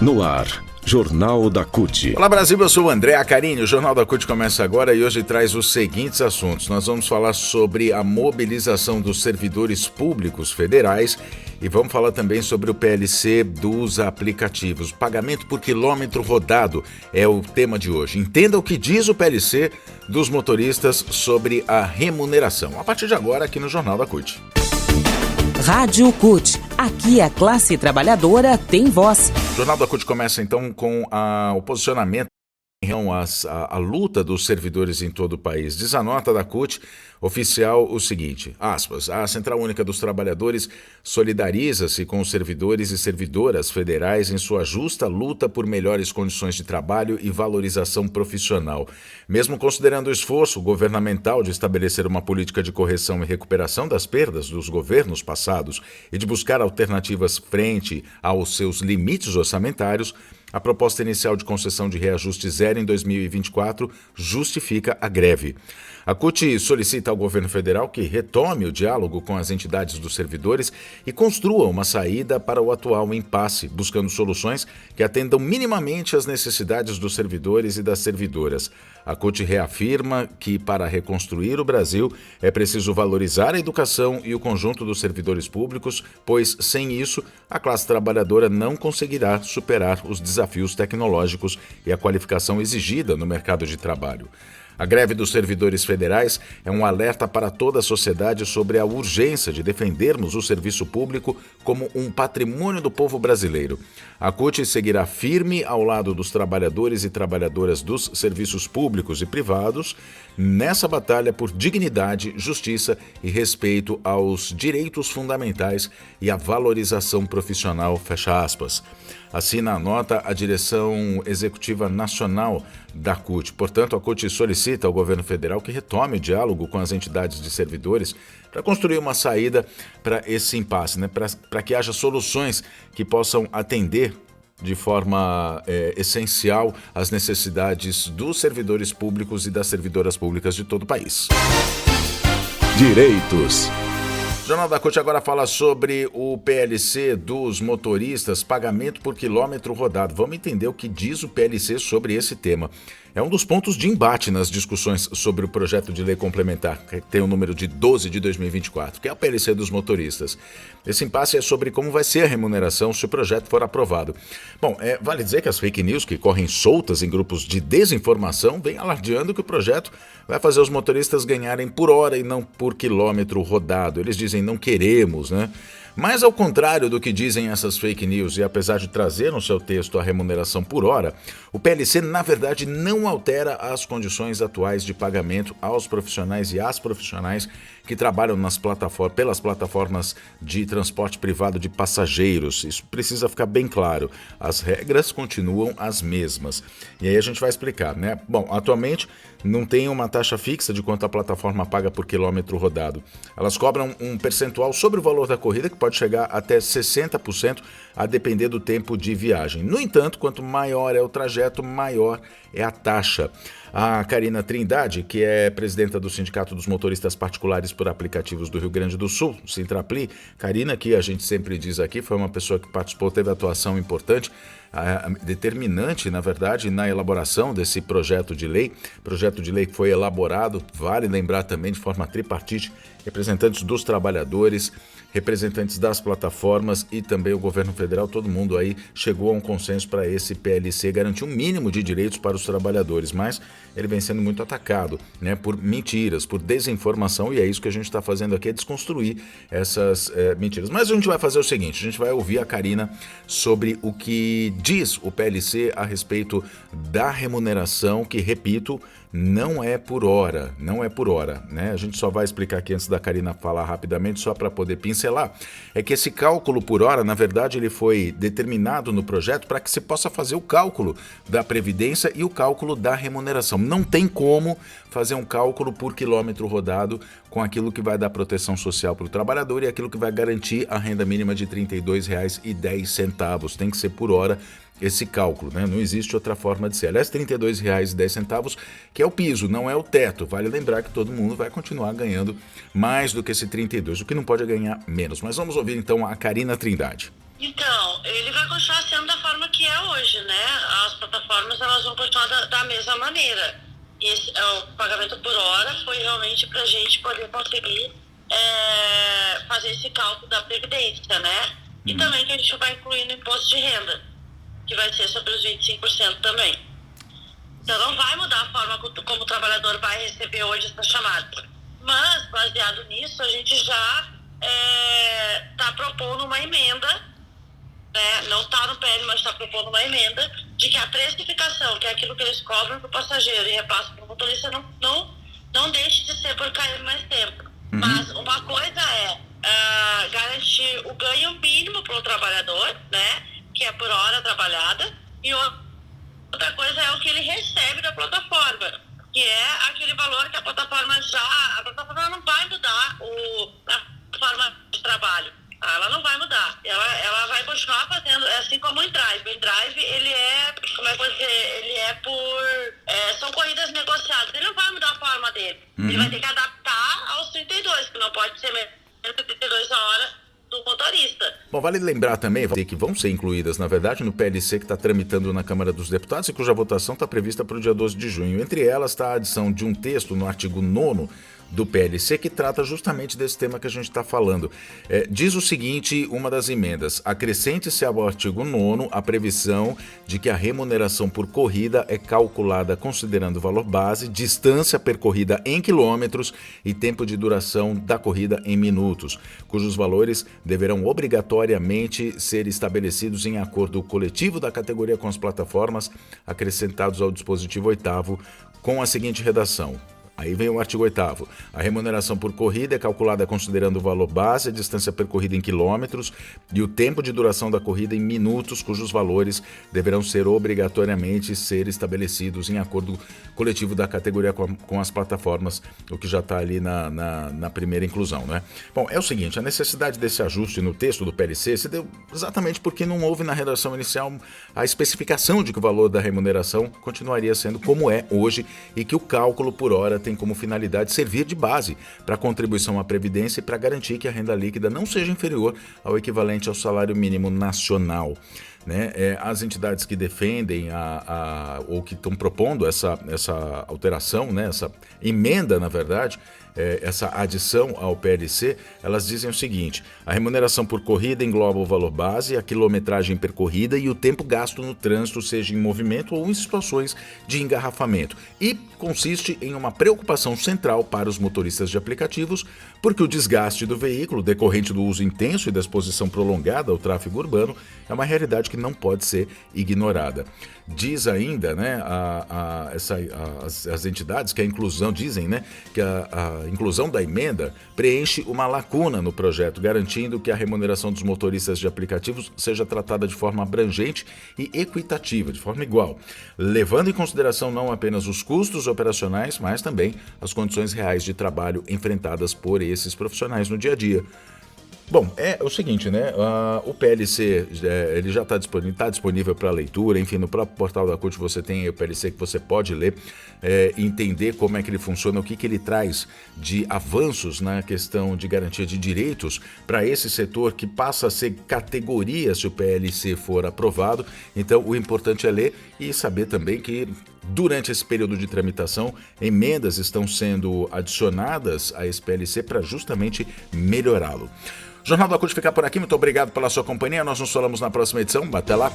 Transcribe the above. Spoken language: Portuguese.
No ar, Jornal da CUT. Olá Brasil, eu sou o André Acarini. O Jornal da CUT começa agora e hoje traz os seguintes assuntos. Nós vamos falar sobre a mobilização dos servidores públicos federais e vamos falar também sobre o PLC dos aplicativos. Pagamento por quilômetro rodado é o tema de hoje. Entenda o que diz o PLC dos motoristas sobre a remuneração. A partir de agora aqui no Jornal da CUT. Rádio CUT. Aqui a classe trabalhadora tem voz. O Jornal da CUT começa então com o posicionamento em relação à luta dos servidores em todo o país. Diz a nota da CUT oficial o seguinte, aspas, a Central Única dos Trabalhadores solidariza-se com os servidores e servidoras federais em sua justa luta por melhores condições de trabalho e valorização profissional. Mesmo considerando o esforço governamental de estabelecer uma política de correção e recuperação das perdas dos governos passados e de buscar alternativas frente aos seus limites orçamentários, a proposta inicial de concessão de reajuste zero em 2024 justifica a greve. A CUT solicita ao governo federal que retome o diálogo com as entidades dos servidores e construa uma saída para o atual impasse, buscando soluções que atendam minimamente às necessidades dos servidores e das servidoras. A CUT reafirma que, para reconstruir o Brasil, é preciso valorizar a educação e o conjunto dos servidores públicos, pois, sem isso, a classe trabalhadora não conseguirá superar os desafios tecnológicos e a qualificação exigida no mercado de trabalho. A greve dos servidores federais é um alerta para toda a sociedade sobre a urgência de defendermos o serviço público como um patrimônio do povo brasileiro. A CUT seguirá firme ao lado dos trabalhadores e trabalhadoras dos serviços públicos e privados nessa batalha por dignidade, justiça e respeito aos direitos fundamentais e a valorização profissional, fecha aspas. Assina a nota a Direção Executiva Nacional da CUT. Portanto, a CUT solicita ao governo federal que retome o diálogo com as entidades de servidores para construir uma saída para esse impasse, para que haja soluções que possam atender de forma essencial as necessidades dos servidores públicos e das servidoras públicas de todo o país. Direitos. O Jornal da CUT agora fala sobre o PLC dos motoristas, pagamento por quilômetro rodado. Vamos entender o que diz o PLC sobre esse tema. É um dos pontos de embate nas discussões sobre o projeto de lei complementar, que tem o número de 12 de 2024, que é o PLC dos motoristas. Esse impasse é sobre como vai ser a remuneração se o projeto for aprovado. Bom, vale dizer que as fake news que correm soltas em grupos de desinformação vêm alardeando que o projeto vai fazer os motoristas ganharem por hora e não por quilômetro rodado. Eles dizem não queremos, né? Mas ao contrário do que dizem essas fake news e apesar de trazer no seu texto a remuneração por hora, o PLC na verdade não altera as condições atuais de pagamento aos profissionais e às profissionais que trabalham pelas plataformas de transporte privado de passageiros. Isso precisa ficar bem claro. As regras continuam as mesmas. E aí a gente vai explicar, né? Bom, atualmente não tem uma taxa fixa de quanto a plataforma paga por quilômetro rodado. Elas cobram um percentual sobre o valor da corrida que pode chegar até 60% a depender do tempo de viagem. No entanto, quanto maior é o trajeto, maior é a taxa. A Karina Trindade, que é presidenta do Sindicato dos Motoristas Particulares por Aplicativos do Rio Grande do Sul, Sintrapli. Karina, que a gente sempre diz aqui, foi uma pessoa que participou, teve atuação importante, determinante, na verdade, na elaboração desse projeto de lei que foi elaborado, vale lembrar também, de forma tripartite, representantes dos trabalhadores, representantes das plataformas e também o governo federal, todo mundo aí chegou a um consenso para esse PLC garantir um mínimo de direitos para os trabalhadores, mas ele vem sendo muito atacado, né, por mentiras, por desinformação, e é isso que a gente está fazendo aqui, é desconstruir essas mentiras. Mas a gente vai fazer o seguinte, a gente vai ouvir a Karina sobre o que diz o PLC a respeito da remuneração, que, repito, não é por hora, né? A gente só vai explicar aqui antes da Karina falar rapidamente, só para poder pincelar, é que esse cálculo por hora, na verdade, ele foi determinado no projeto para que se possa fazer o cálculo da previdência e o cálculo da remuneração. Não tem como fazer um cálculo por quilômetro rodado com aquilo que vai dar proteção social para o trabalhador e aquilo que vai garantir a renda mínima de R$ 32,10. Tem que ser por hora esse cálculo, né? Não existe outra forma de ser. Aliás, R$ 32,10, que é o piso, não é o teto. Vale lembrar que todo mundo vai continuar ganhando mais do que esse 32, o que não pode é ganhar menos. Mas vamos ouvir então a Karina Trindade. Então, ele vai continuar sendo da forma que é hoje, né? As plataformas elas vão continuar da mesma maneira. O pagamento por hora foi realmente para a gente poder conseguir fazer esse cálculo da Previdência, né? E também que a gente vai incluir no imposto de renda, que vai ser sobre os 25% também. Então não vai mudar a forma como o trabalhador vai receber hoje essa chamada. Mas, baseado nisso, a gente já está propondo uma emenda, né? Não está no PL, mas está propondo uma emenda de que a precificação, que é aquilo que eles cobram para o passageiro e repassam para o motorista, não deixe de ser por cair mais tempo. Mas uma coisa garantir o ganho mínimo para o trabalhador, né? Que é por hora trabalhada, e outra coisa é o que ele recebe da plataforma, que é aquele valor que a plataforma não vai mudar a forma de trabalho. Ela não vai mudar. Ela vai continuar fazendo, assim como o InDrive. O InDrive, ele é, como é que eu vou dizer, ele é são corridas negociadas. Ele não vai mudar a forma dele. Ele vai ter que adaptar aos 32, que não pode ser menos de 32 horas do motorista. Bom, vale lembrar também que vão ser incluídas, na verdade, no PLC que está tramitando na Câmara dos Deputados e cuja votação está prevista para o dia 12 de junho. Entre elas está a adição de um texto no artigo 9º do PLC que trata justamente desse tema que a gente está falando. Diz o seguinte, uma das emendas: acrescente-se ao artigo 9º a previsão de que a remuneração por corrida é calculada considerando o valor base, distância percorrida em quilômetros e tempo de duração da corrida em minutos, cujos valores deverão obrigatoriamente ser estabelecidos em acordo coletivo da categoria com as plataformas, acrescentados ao dispositivo 8º, com a seguinte redação. Aí vem o artigo 8º. A remuneração por corrida é calculada considerando o valor base, a distância percorrida em quilômetros e o tempo de duração da corrida em minutos, cujos valores deverão ser obrigatoriamente estabelecidos em acordo coletivo da categoria com as plataformas, o que já está ali na primeira inclusão, né? Bom, é o seguinte, a necessidade desse ajuste no texto do PLC se deu exatamente porque não houve na redação inicial a especificação de que o valor da remuneração continuaria sendo como é hoje e que o cálculo por hora tem como finalidade servir de base para a contribuição à Previdência e para garantir que a renda líquida não seja inferior ao equivalente ao salário mínimo nacional. Né? As entidades que defendem ou que estão propondo essa alteração, né? Essa emenda, na verdade, essa adição ao PLC, elas dizem o seguinte: a remuneração por corrida engloba o valor base, a quilometragem percorrida e o tempo gasto no trânsito, seja em movimento ou em situações de engarrafamento, e consiste em uma preocupação central para os motoristas de aplicativos, porque o desgaste do veículo decorrente do uso intenso e da exposição prolongada ao tráfego urbano é uma realidade que não pode ser ignorada. Diz ainda, né, as entidades que a inclusão, dizem, né, que a inclusão da emenda preenche uma lacuna no projeto, garantindo que a remuneração dos motoristas de aplicativos seja tratada de forma abrangente e equitativa, de forma igual, levando em consideração não apenas os custos operacionais, mas também as condições reais de trabalho enfrentadas por esses profissionais no dia a dia. Bom, é o seguinte, né? O PLC ele já está disponível para leitura, enfim, no próprio portal da CUT você tem o PLC que você pode ler, entender como é que ele funciona, o que ele traz de avanços na questão de garantia de direitos para esse setor que passa a ser categoria se o PLC for aprovado. Então, o importante é ler e saber também que durante esse período de tramitação, emendas estão sendo adicionadas a esse PLC para justamente melhorá-lo. O Jornal da CUT fica por aqui, muito obrigado pela sua companhia, nós nos falamos na próxima edição, até lá!